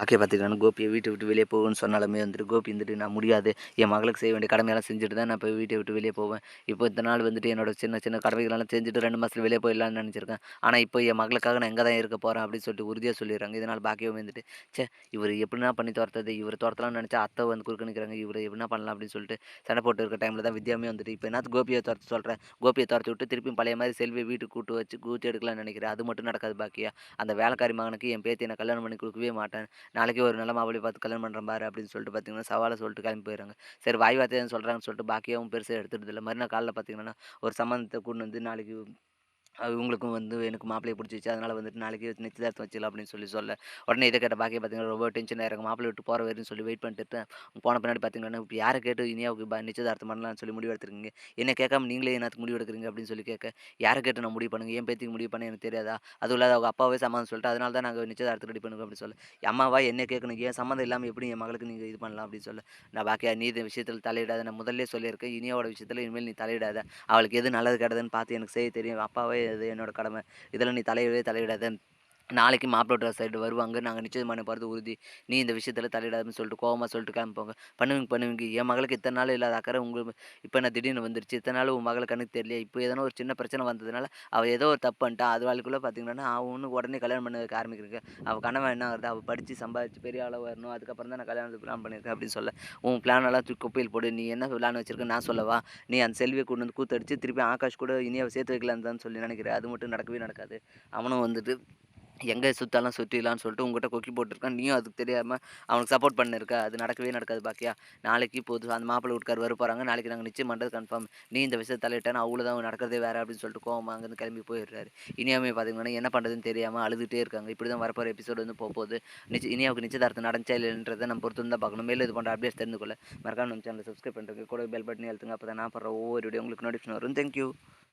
பாக்கியா பார்த்துக்கிட்டான்னு கோபியை வீட்டை விட்டு வெளியே போகுன்னு சொன்னாலுமே வந்துட்டு கோபி வந்துட்டு நான் முடியாது, என் மகளுக்கு செய்ய வேண்டிய கடமையெல்லாம் செஞ்சுட்டு தான் நான் இப்போ வீட்டை விட்டு வெளியே போவேன். இப்போ இத்தனை நாள் வந்துட்டு என்னோட சின்ன சின்ன கடமைகளெல்லாம் செஞ்சுட்டு 2 மாதத்துல வெளியே போயிடலான்னு நினச்சிருக்கேன். ஆனால் இப்போ என் மகளுக்காக நான் எங்கே தான் இருக்க போகிறேன் அப்படின்னு சொல்லிட்டு உறுதியாக சொல்லிடுறாங்க. இதனால் பாக்கியாவும் வந்துட்டு ச்சே, இவர் எப்படின்னா பண்ணி துரத்துறது, இவர் துரத்தலாம்னு நினச்சா அத்தை வந்து குறுக்க நிற்கிறாங்க, இவர் எப்படின்னா பண்ணலாம் அப்படின்னு சொல்லிட்டு சண்டை போட்டு இருக்க டைமில் தான் வித்யாமே வந்துட்டு இப்போ என்னத்து கோபியை துரத்த சொல்கிறேன், கோபியை துரத்தி விட்டு திருப்பியும் பழைய மாதிரி செல்வியை வீட்டுக்கு கூட்டு வச்சு கூத்து எடுக்கலாம்னு நினைக்கிறேன். அது மட்டும் நடக்காது பாக்கியா. அந்த வேலைக்காரி மகனுக்கு என் பேத்தியை நான் கல்யாணம் பண்ணி கொடுக்கவே மாட்டேன். நாளைக்கே ஒரு நல்ல மாப்பிள்ளைய பார்த்து கல்யாணம் பண்ணுறேன் பாரு அப்படின்னு சொல்லிட்டு பார்த்தீங்கன்னா, சவாலை சொல்லிட்டு கிளம்பி போயிடுறாங்க. சரி வாய் வார்த்தையா சொல்கிறாங்கன்னு சொல்லிட்டு பாக்கியாவும் பெருசா எடுத்துக்கிறது இல்ல. மறுநாள் காலைல பார்த்தீங்கன்னா, ஒரு சம்மந்தத்த கூட்டின்னு வந்து நாளைக்கு இவங்களுக்கும் வந்து எனக்கு மாப்பிள்ளைய பிடிச்சிருச்சு. அதனால வந்துட்டு நாளைக்கு நிச்சயதார்த்தம் வச்சுக்கலாம் அப்படின்னு சொல்ல, உடனே இத கேட்ட பாக்கியா பார்த்தீங்கன்னா, ரொம்ப டென்ஷன் ஆயிடுறாங்க. மாப்பிள்ளை விட்டு போற வரையும் சொல்லி வெயிட் பண்ணிட்டு போன பின்னாடி பார்த்தீங்கன்னா, இப்ப யார கேட்டு இனியாவுக்கு நிச்சயதார்த்தம் பண்ணலாம்னு சொல்லி முடிவு எடுத்திருக்கீங்க? என்ன கேட்காம நீங்களே என்னத்துக்கு முடிவு எடுக்குறீங்க? அப்படின்னு சொல்லி கேட்க, யார கேட்டு நான் முடிவு பண்ணுங்க? என் பேத்திக்கு முடிவு பண்ண எனக்கு தெரியாதா? அதுவும் இல்லாத அவங்க அப்பாவே சம்மதம் சொல்லிட்டு, அதனால தான் நாங்க நிச்சயதார்த்தம் ரெடி பண்ணுறோம் அப்படின்னு சொல்ல, அம்மாவா என்ன கேட்கணும்? என் சம்மந்தம் இல்லாம எப்படி என் மகளுக்கு நீங்க இது பண்ணலாம்? அப்படின்னு சொல்ல, நான் பாக்கியா நீ இந்த விஷயத்துல தலையிடாத. நான் முதல்லயே சொல்லியிருக்கேன். இனியாவோட விஷயத்துல இனிமேல் நீ தலையிடாத. அவளுக்கு எது நல்லது கெட்டதுன்னு பார்த்து எனக்கு செய்ய தெரியும். அப்பாவே இது என்னோட கடமை. இதில நீ தலையிடவே தலையிடாத. நாளைக்கு மாப்பிள வீட்டார் சைடு வருவாங்க. நாங்க நிச்சயம் பண்ண போறது உறுதி. நீ இந்த விஷயத்தில தலையிடாதன்னு சொல்லிட்டு கோவமா சொல்லிட்டு கிளம்பிப்போங்க. பண்ணுவீங்க பண்ணுவீங்க. என் மகளுக்கு இத்தன நாள் இல்லாத அக்கறை இப்ப என்ன திடீர்னு வந்துருச்சு. இத்தன நாள் உன் மகள் கண்ணுக்கு தெரியலையா? இப்போ எதனா ஒரு சின்ன பிரச்சனை வந்ததுனால, அவ ஏதோ ஒரு தப்பு பண்ணிட்டா. அதுவாளுக்குள்ள பார்த்தீங்கன்னா, அவ உடனே கல்யாணம் பண்ண வைக்க ஆரம்பிக்கிறீங்க. அவ கனவு என்ன ஆகுது? அவ படிச்சு சம்பாதிச்சு பெரிய ஆளா வரணும். அதுக்கப்புறம் தான் நான் கல்யாணத்துக்கு பிளான் பண்ணியிருக்கேன் அப்படின்னு சொல்ல, உன் பிளான் எல்லாம் தூக்கி குப்பையில போடு. நீ என்ன பிளான் வச்சிருக்கன்னு நான் சொல்லவா? நீ அந்த செல்விய கொண்டு வந்து கூத்தடிச்சு திருப்பி ஆகாஷ் கூட இனியாவ சேர்த்து வைக்கலான்னு தான் சொல்லி நினைக்கிற. அது மட்டும் நடக்கவே நடக்காது. அவனும் வந்துட்டு எங்க சுத்தாலும் சுத்திடலான்னு சொல்லிட்டு உன்கிட்ட கொக்கி போட்டுருக்கான். நீயும் அதுக்கு தெரியாம அவனுக்கு சப்போர்ட் பண்ணிருக்க. அது நடக்கவே நடக்காது பாக்கியா. நாளைக்கு அந்த மாப்பிள்ளை வீட்டுக்காரர் வரப்போறாங்க. நாளைக்கு நாங்க நிச்சயம் பண்றது கன்ஃபார்ம். நீ இந்த விஷயத்த தலையிட்டன்னா அவ்வளோதான் நடக்கிறதே வேற அப்படின்னு சொல்லிட்டு கோவமா அங்கேருந்து கிளம்பி போயிடுறாரு. இனியாவுமே பார்த்தீங்கன்னா, என்ன பண்றதுன்னு தெரியாம அழுதுட்டே இருக்காங்க. இப்படி தான் வரப்போற எபிசோடு வந்து போப்போது. இனியாவுக்கு நிச்சயதார்த்தம் நடந்துச்சா இல்லைன்றத நம்ம பொறுத்து தான் பார்க்கணும். மேலும் இது போன்ற அப்டேட்ஸ் தெரிந்து கொள்ள மறக்காம நம்ம சேனலை சப்ஸ்கிரைப் பண்ணுறதுக்கு கூட பெல் பட்டனை அழுத்துங்க. அப்போ தான் நான் போடுற ஒவ்வொரு வீடியோ உங்களுக்கு நோட்டிஃபிகேஷன் வரும். Thank you.